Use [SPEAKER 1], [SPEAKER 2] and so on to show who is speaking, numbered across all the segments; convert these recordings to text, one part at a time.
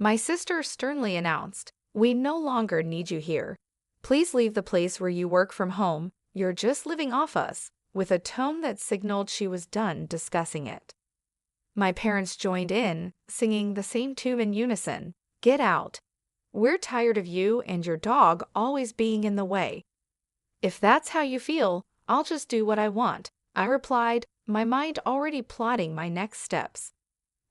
[SPEAKER 1] My sister sternly announced, "We no longer need you here. Please leave the place where you work from home. You're just living off us," with a tone that signaled she was done discussing it. My parents joined in, singing the same tune in unison, "Get out. We're tired of you and your dog always being in the way." "If that's how you feel, I'll just do what I want," I replied, my mind already plotting my next steps.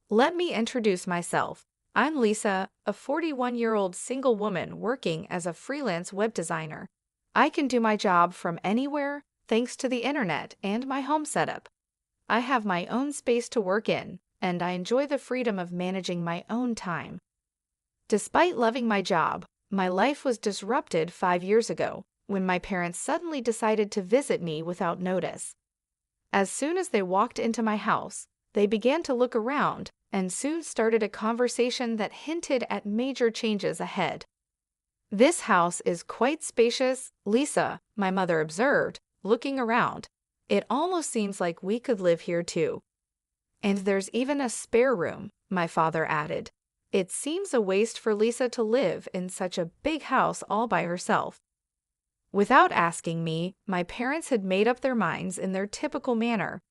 [SPEAKER 1] "Let me introduce myself. I'm Lisa, a 41-year-old single woman working as a freelance web designer. I can do my job from anywhere thanks to the internet and my home setup. I have my own space to work in, and I enjoy the freedom of managing my own time." Despite loving my job, my life was disrupted 5 years ago when my parents suddenly decided to visit me without notice. As soon as they walked into my house, they began to look around and soon started a conversation that hinted at major changes ahead. "This house is quite spacious, Lisa," my mother observed, looking around. "It almost seems like we could live here too." "And there's even a spare room," my father added. "It seems a waste for Lisa to live in such a big house all by herself." Without asking me, my parents had made up their minds in their typical manner.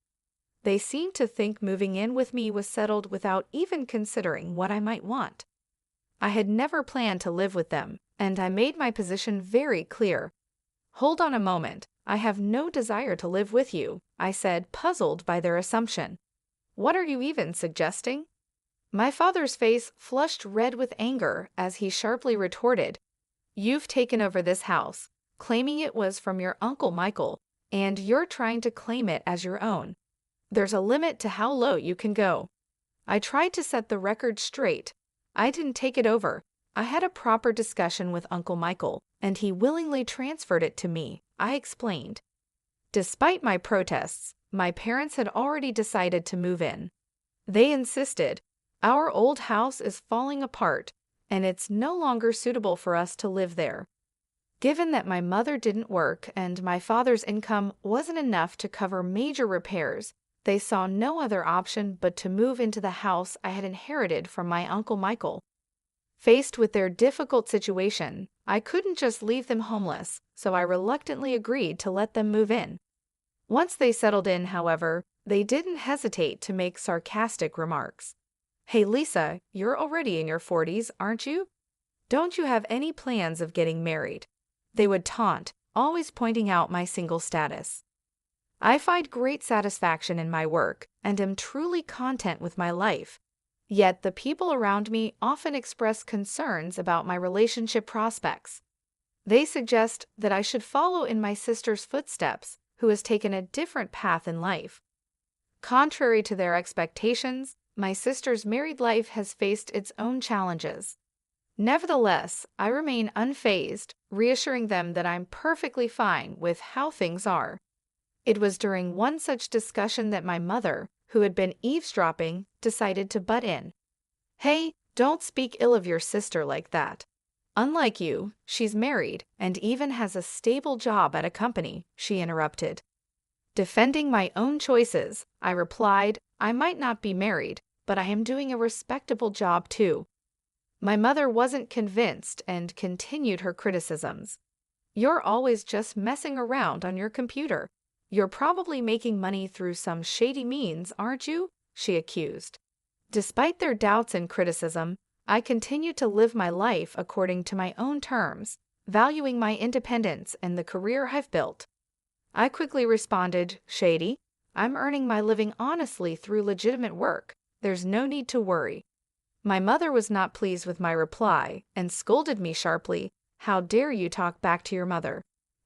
[SPEAKER 1] They seemed to think moving in with me was settled without even considering what I might want. I had never planned to live with them, and I made my position very clear. "Hold on a moment, I have no desire to live with you," I said, puzzled by their assumption. "What are you even suggesting?" My father's face flushed red with anger as he sharply retorted, "You've taken over this house, claiming it was from your Uncle Michael, and you're trying to claim it as your own. There's a limit to how low you can go." I tried to set the record straight. I didn't take it over. I had a proper discussion with Uncle Michael, and he willingly transferred it to me, I explained. Despite my protests, my parents had already decided to move in. They insisted, "Our old house is falling apart, and it's no longer suitable for us to live there." Given that my mother didn't work and my father's income wasn't enough to cover major repairs, they saw no other option but to move into the house I had inherited from my Uncle Michael. Faced with their difficult situation, I couldn't just leave them homeless, so I reluctantly agreed to let them move in. Once they settled in, however, they didn't hesitate to make sarcastic remarks. "Hey Lisa, you're already in your 40s, aren't you? Don't you have any plans of getting married?" They would taunt, always pointing out my single status. I find great satisfaction in my work and am truly content with my life. Yet the people around me often express concerns about my relationship prospects. They suggest that I should follow in my sister's footsteps, who has taken a different path in life. Contrary to their expectations, my sister's married life has faced its own challenges. Nevertheless, I remain unfazed, reassuring them that I'm perfectly fine with how things are. It was during one such discussion that my mother, who had been eavesdropping, decided to butt in. "Hey, don't speak ill of your sister like that. Unlike you, she's married and even has a stable job at a company," she interrupted. Defending my own choices, I replied, "I might not be married, but I am doing a respectable job too." My mother wasn't convinced and continued her criticisms. "You're always just messing around on your computer. You're probably making money through some shady means, aren't you?" she accused. Despite their doubts and criticism, I continued to live my life according to my own terms, valuing my independence and the career I've built. I quickly responded, "Shady? I'm earning my living honestly through legitimate work. There's no need to worry." My mother was not pleased with my reply and scolded me sharply, "How dare you talk back to your mother?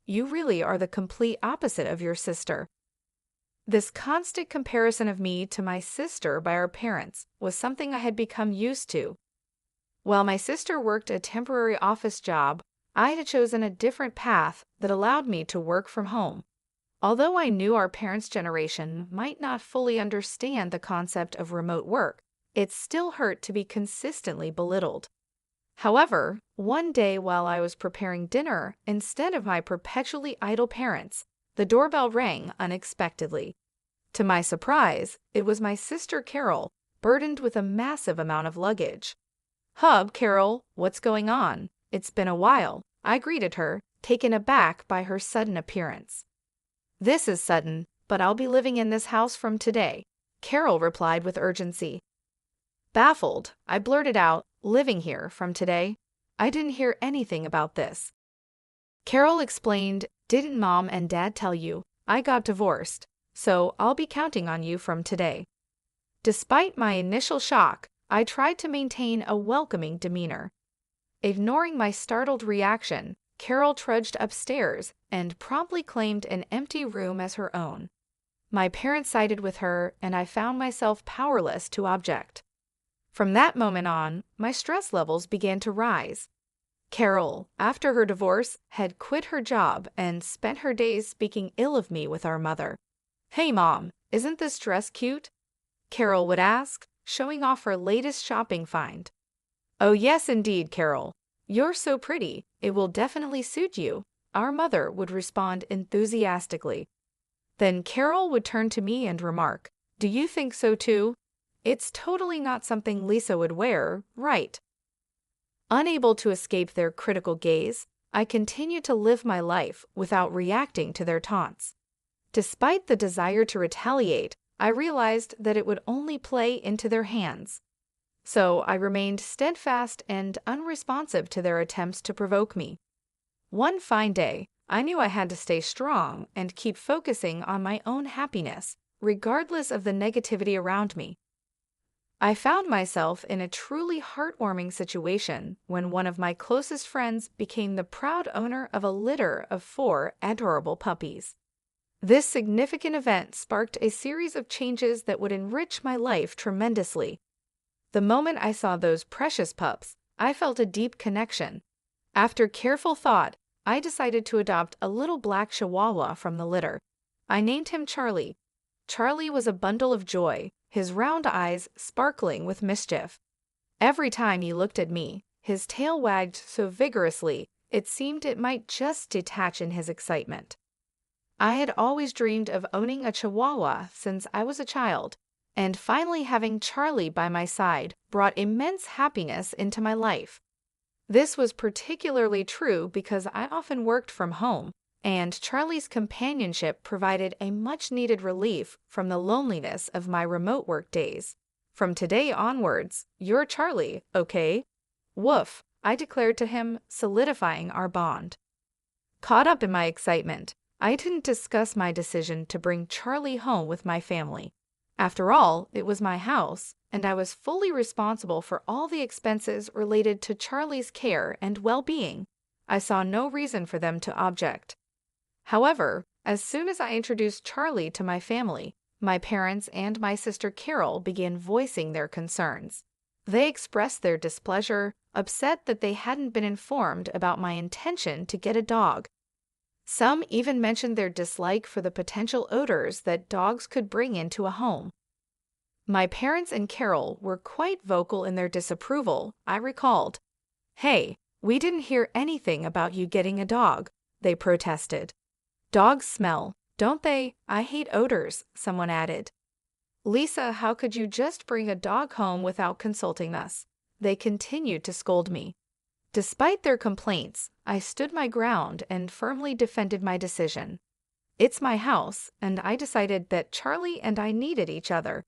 [SPEAKER 1] You really are the complete opposite of your sister." This constant comparison of me to my sister by our parents was something I had become used to. While my sister worked a temporary office job, I had chosen a different path that allowed me to work from home. Although I knew our parents' generation might not fully understand the concept of remote work, it still hurt to be consistently belittled. However, one day while I was preparing dinner, instead of my perpetually idle parents, the doorbell rang unexpectedly. To my surprise, it was my sister Carol, burdened with a massive amount of luggage. "Hub, Carol, what's going on? It's been a while," I greeted her, taken aback by her sudden appearance. "This is sudden, but I'll be living in this house from today," Carol replied with urgency. Baffled, I blurted out, "Living here from today? I didn't hear anything about this." Carol explained, "Didn't Mom and Dad tell you? I got divorced, so I'll be counting on you from today." Despite my initial shock, I tried to maintain a welcoming demeanor. Ignoring my startled reaction, Carol trudged upstairs and promptly claimed an empty room as her own. My parents sided with her, and I found myself powerless to object. From that moment on, my stress levels began to rise. Carol, after her divorce, had quit her job and spent her days speaking ill of me with our mother. "Hey, Mom, isn't this dress cute?" Carol would ask, showing off her latest shopping find. "Oh yes, indeed, Carol. You're so pretty, it will definitely suit you," our mother would respond enthusiastically. Then Carol would turn to me and remark, "Do you think so too? It's totally not something Lisa would wear, right?" Unable to escape their critical gaze, I continued to live my life without reacting to their taunts. Despite the desire to retaliate, I realized that it would only play into their hands. So I remained steadfast and unresponsive to their attempts to provoke me. One fine day, I knew I had to stay strong and keep focusing on my own happiness, regardless of the negativity around me. I found myself in a truly heartwarming situation when one of my closest friends became the proud owner of a litter of 4 adorable puppies. This significant event sparked a series of changes that would enrich my life tremendously. The moment I saw those precious pups, I felt a deep connection. After careful thought, I decided to adopt a little black Chihuahua from the litter. I named him Charlie. Charlie was a bundle of joy, his round eyes sparkling with mischief. Every time he looked at me, his tail wagged so vigorously it seemed it might just detach in his excitement. I had always dreamed of owning a Chihuahua since I was a child, and finally having Charlie by my side brought immense happiness into my life. This was particularly true because I often worked from home, and Charlie's companionship provided a much-needed relief from the loneliness of my remote work days. "From today onwards, you're Charlie, okay?" "Woof," I declared to him, solidifying our bond. Caught up in my excitement, I didn't discuss my decision to bring Charlie home with my family. After all, it was my house, and I was fully responsible for all the expenses related to Charlie's care and well-being. I saw no reason for them to object. However, as soon as I introduced Charlie to my family, my parents and my sister Carol began voicing their concerns. They expressed their displeasure, upset that they hadn't been informed about my intention to get a dog. Some even mentioned their dislike for the potential odors that dogs could bring into a home. My parents and Carol were quite vocal in their disapproval, I recalled. "Hey, we didn't hear anything about you getting a dog," they protested. "Dogs smell, don't they? I hate odors," someone added. "Lisa, how could you just bring a dog home without consulting us?" They continued to scold me. Despite their complaints, I stood my ground and firmly defended my decision. It's my house, and I decided that Charlie and I needed each other.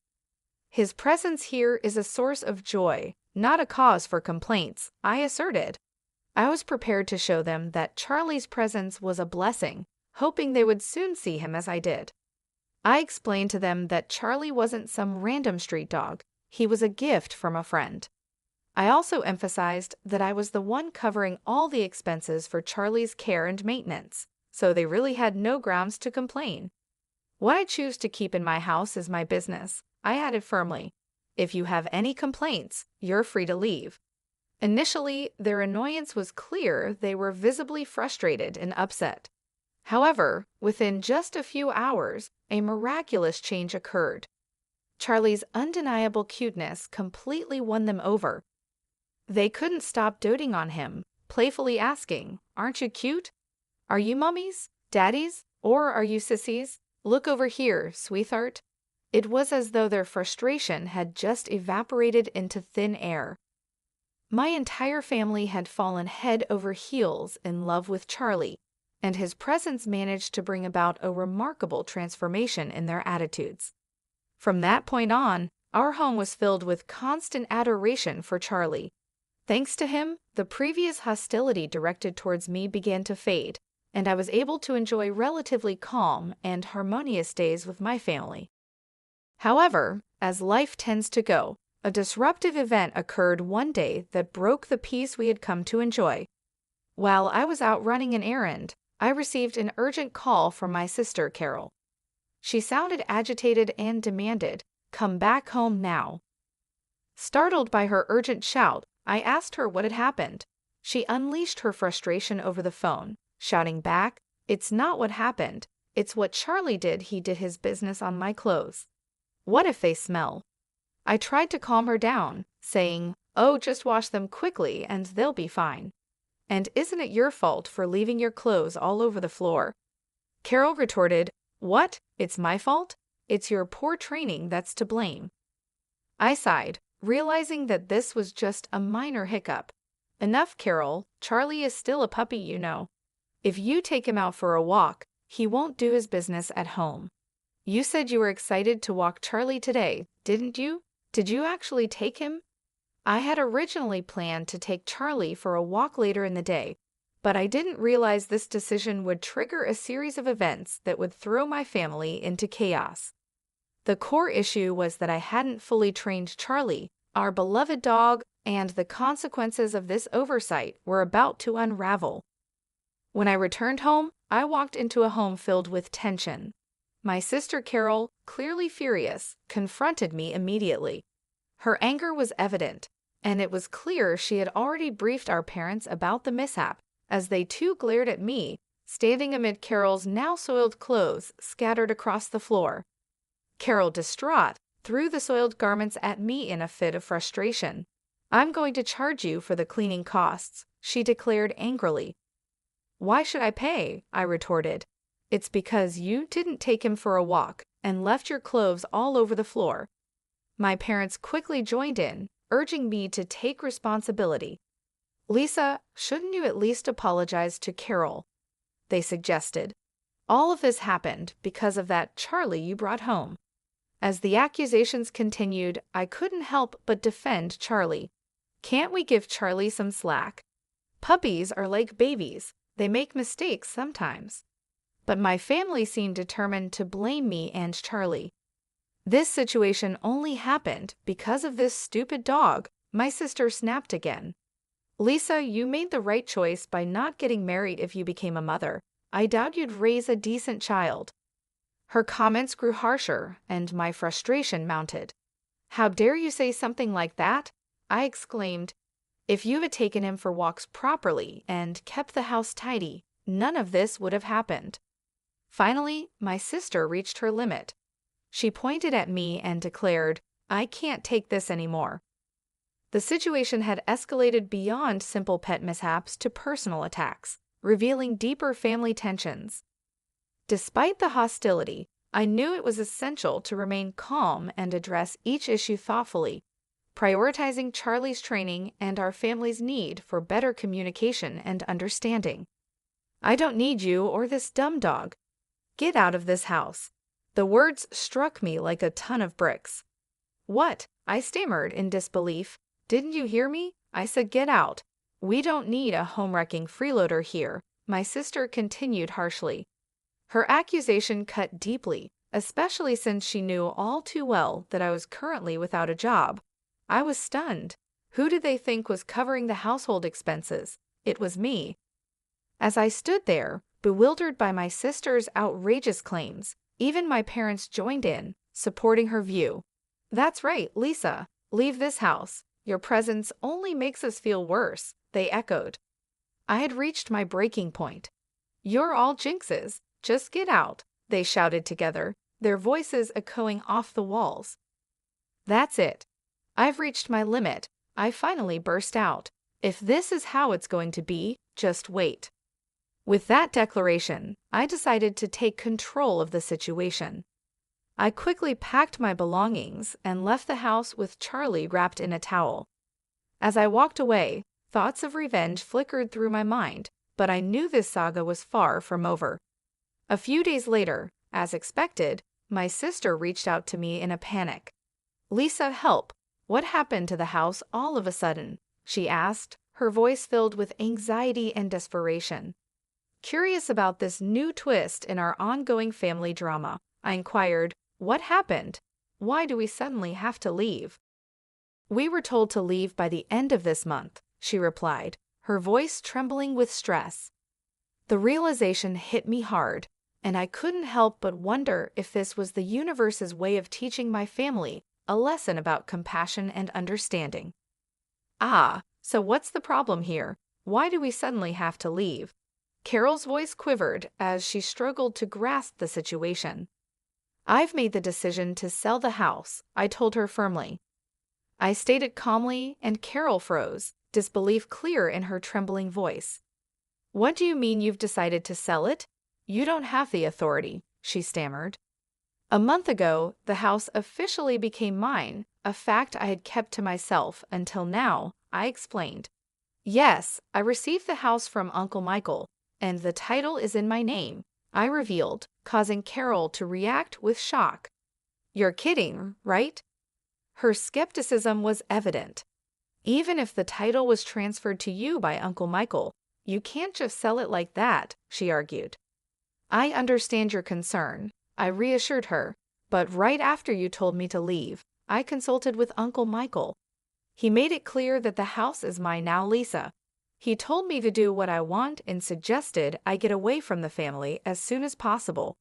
[SPEAKER 1] "His presence here is a source of joy, not a cause for complaints," I asserted. I was prepared to show them that Charlie's presence was a blessing, hoping they would soon see him as I did. I explained to them that Charlie wasn't some random street dog, he was a gift from a friend. I also emphasized that I was the one covering all the expenses for Charlie's care and maintenance, so they really had no grounds to complain. "What I choose to keep in my house is my business," I added firmly. "If you have any complaints, you're free to leave." Initially, their annoyance was clear. They were visibly frustrated and upset. However, within just a few hours, a miraculous change occurred. Charlie's undeniable cuteness completely won them over. They couldn't stop doting on him, playfully asking, "Aren't you cute? Are you mummies, daddies, or are you sissies? Look over here, sweetheart." It was as though their frustration had just evaporated into thin air. My entire family had fallen head over heels in love with Charlie, and his presence managed to bring about a remarkable transformation in their attitudes. From that point on, our home was filled with constant adoration for Charlie. Thanks to him, the previous hostility directed towards me began to fade, and I was able to enjoy relatively calm and harmonious days with my family. However, as life tends to go, a disruptive event occurred one day that broke the peace we had come to enjoy. While I was out running an errand, I received an urgent call from my sister, Carol. She sounded agitated and demanded, "Come back home now." Startled by her urgent shout, I asked her what had happened. She unleashed her frustration over the phone, shouting back, "It's not what happened. It's what Charlie did. He did his business on my clothes. What if they smell?" I tried to calm her down, saying, "Oh, just wash them quickly and they'll be fine. And isn't it your fault for leaving your clothes all over the floor?" Carol retorted, "What? It's my fault? It's your poor training that's to blame." I sighed, realizing that this was just a minor hiccup. "Enough, Carol. Charlie is still a puppy, you know. If you take him out for a walk, he won't do his business at home. You said you were excited to walk Charlie today, didn't you? Did you actually take him?" I had originally planned to take Charlie for a walk later in the day, but I didn't realize this decision would trigger a series of events that would throw my family into chaos. The core issue was that I hadn't fully trained Charlie, our beloved dog, and the consequences of this oversight were about to unravel. When I returned home, I walked into a home filled with tension. My sister Carol, clearly furious, confronted me immediately. Her anger was evident, and it was clear she had already briefed our parents about the mishap, as they too glared at me, standing amid Carol's now soiled clothes scattered across the floor. Carol, distraught, threw the soiled garments at me in a fit of frustration. "I'm going to charge you for the cleaning costs," she declared angrily. "Why should I pay?" I retorted. "It's because you didn't take him for a walk and left your clothes all over the floor." My parents quickly joined in, urging me to take responsibility. "Lisa, shouldn't you at least apologize to Carol?" they suggested. "All of this happened because of that Charlie you brought home." As the accusations continued, I couldn't help but defend Charlie. "Can't we give Charlie some slack? Puppies are like babies. They make mistakes sometimes." But my family seemed determined to blame me and Charlie. "This situation only happened because of this stupid dog," my sister snapped again. "Lisa, you made the right choice by not getting married if you became a mother. I doubt you'd raise a decent child." Her comments grew harsher, and my frustration mounted. "How dare you say something like that?" I exclaimed. "If you had taken him for walks properly and kept the house tidy, none of this would have happened." Finally, my sister reached her limit. She pointed at me and declared, "I can't take this anymore." The situation had escalated beyond simple pet mishaps to personal attacks, revealing deeper family tensions. Despite the hostility, I knew it was essential to remain calm and address each issue thoughtfully, prioritizing Charlie's training and our family's need for better communication and understanding. "I don't need you or this dumb dog. Get out of this house." The words struck me like a ton of bricks. "What?" I stammered in disbelief. "Didn't you hear me? I said get out. We don't need a home-wrecking freeloader here," my sister continued harshly. Her accusation cut deeply, especially since she knew all too well that I was currently without a job. I was stunned. Who did they think was covering the household expenses? It was me. As I stood there, bewildered by my sister's outrageous claims, even my parents joined in, supporting her view. "That's right, Lisa. Leave this house. Your presence only makes us feel worse," they echoed. I had reached my breaking point. "You're all jinxes. Just get out," they shouted together, their voices echoing off the walls. "That's it. I've reached my limit," I finally burst out. "If this is how it's going to be, just wait." With that declaration, I decided to take control of the situation. I quickly packed my belongings and left the house with Charlie wrapped in a towel. As I walked away, thoughts of revenge flickered through my mind, but I knew this saga was far from over. A few days later, as expected, my sister reached out to me in a panic. "Lisa, help! What happened to the house all of a sudden?" she asked, her voice filled with anxiety and desperation. Curious about this new twist in our ongoing family drama, I inquired, "What happened? Why do we suddenly have to leave?" "We were told to leave by the end of this month," she replied, her voice trembling with stress. The realization hit me hard, and I couldn't help but wonder if this was the universe's way of teaching my family a lesson about compassion and understanding. "Ah, so what's the problem here? Why do we suddenly have to leave?" Carol's voice quivered as she struggled to grasp the situation. "I've made the decision to sell the house," I told her firmly. I stated calmly, and Carol froze, disbelief clear in her trembling voice. "What do you mean you've decided to sell it? You don't have the authority," she stammered. "A month ago, the house officially became mine, a fact I had kept to myself until now," I explained. "Yes, I received the house from Uncle Michael, and the title is in my name," I revealed, causing Carol to react with shock. "You're kidding, right?" Her skepticism was evident. "Even if the title was transferred to you by Uncle Michael, you can't just sell it like that," she argued. "I understand your concern," I reassured her, "but right after you told me to leave, I consulted with Uncle Michael. He made it clear that the house is mine now, Lisa. He told me to do what I want and suggested I get away from the family as soon as possible."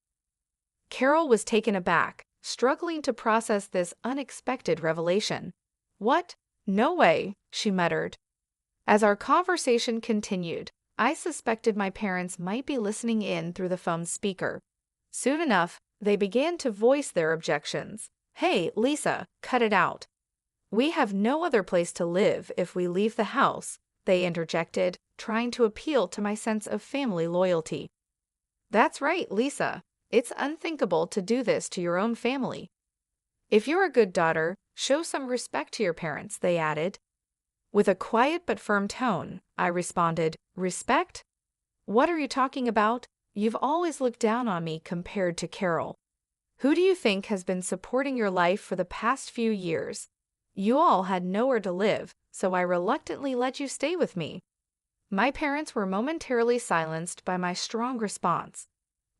[SPEAKER 1] Carol was taken aback, struggling to process this unexpected revelation. "What? No way," she muttered. As our conversation continued, I suspected my parents might be listening in through the phone's speaker. Soon enough, they began to voice their objections. "Hey, Lisa, cut it out. We have no other place to live if we leave the house," they interjected, trying to appeal to my sense of family loyalty. "That's right, Lisa. It's unthinkable to do this to your own family. If you're a good daughter, show some respect to your parents," they added. With a quiet but firm tone, I responded, "Respect? What are you talking about? You've always looked down on me compared to Carol. Who do you think has been supporting your life for the past few years? You all had nowhere to live, so I reluctantly let you stay with me." My parents were momentarily silenced by my strong response.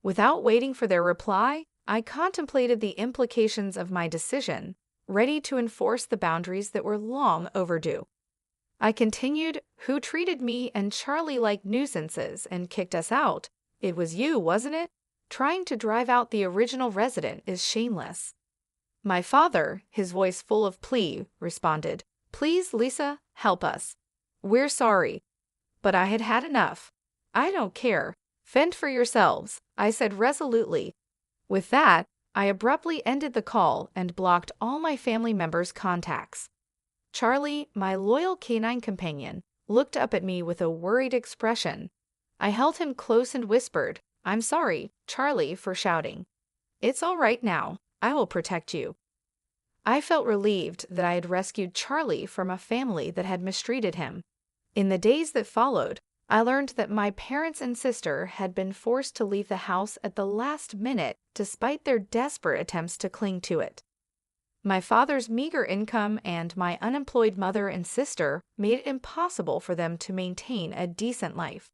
[SPEAKER 1] Without waiting for their reply, I contemplated the implications of my decision, ready to enforce the boundaries that were long overdue. I continued, "Who treated me and Charlie like nuisances and kicked us out? It was you, wasn't it? Trying to drive out the original resident is shameless." My father, his voice full of plea, responded, "Please, Lisa, help us. We're sorry." But I had had enough. "I don't care. Fend for yourselves," I said resolutely. With that, I abruptly ended the call and blocked all my family members' contacts. Charlie, my loyal canine companion, looked up at me with a worried expression. I held him close and whispered, "I'm sorry, Charlie, for shouting. It's all right now. I will protect you." I felt relieved that I had rescued Charlie from a family that had mistreated him. In the days that followed, I learned that my parents and sister had been forced to leave the house at the last minute despite their desperate attempts to cling to it. My father's meager income and my unemployed mother and sister made it impossible for them to maintain a decent life.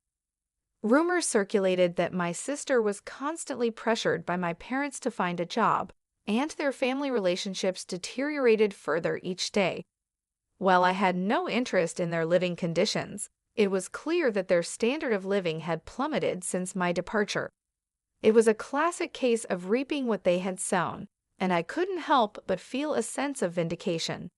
[SPEAKER 1] Rumors circulated that my sister was constantly pressured by my parents to find a job, and their family relationships deteriorated further each day. While I had no interest in their living conditions, it was clear that their standard of living had plummeted since my departure. It was a classic case of reaping what they had sown, and I couldn't help but feel a sense of vindication.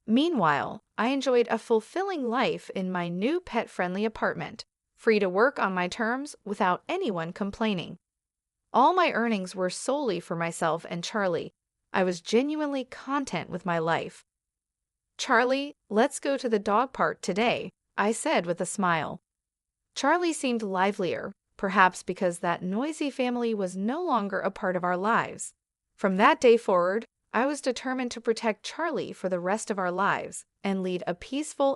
[SPEAKER 1] Meanwhile, I enjoyed a fulfilling life in my new pet-friendly apartment, free to work on my terms without anyone complaining. All my earnings were solely for myself and Charlie. I was genuinely content with my life. "Charlie, let's go to the dog park today," I said with a smile. Charlie seemed livelier, perhaps because that noisy family was no longer a part of our lives. From that day forward, I was determined to protect Charlie for the rest of our lives and lead a peaceful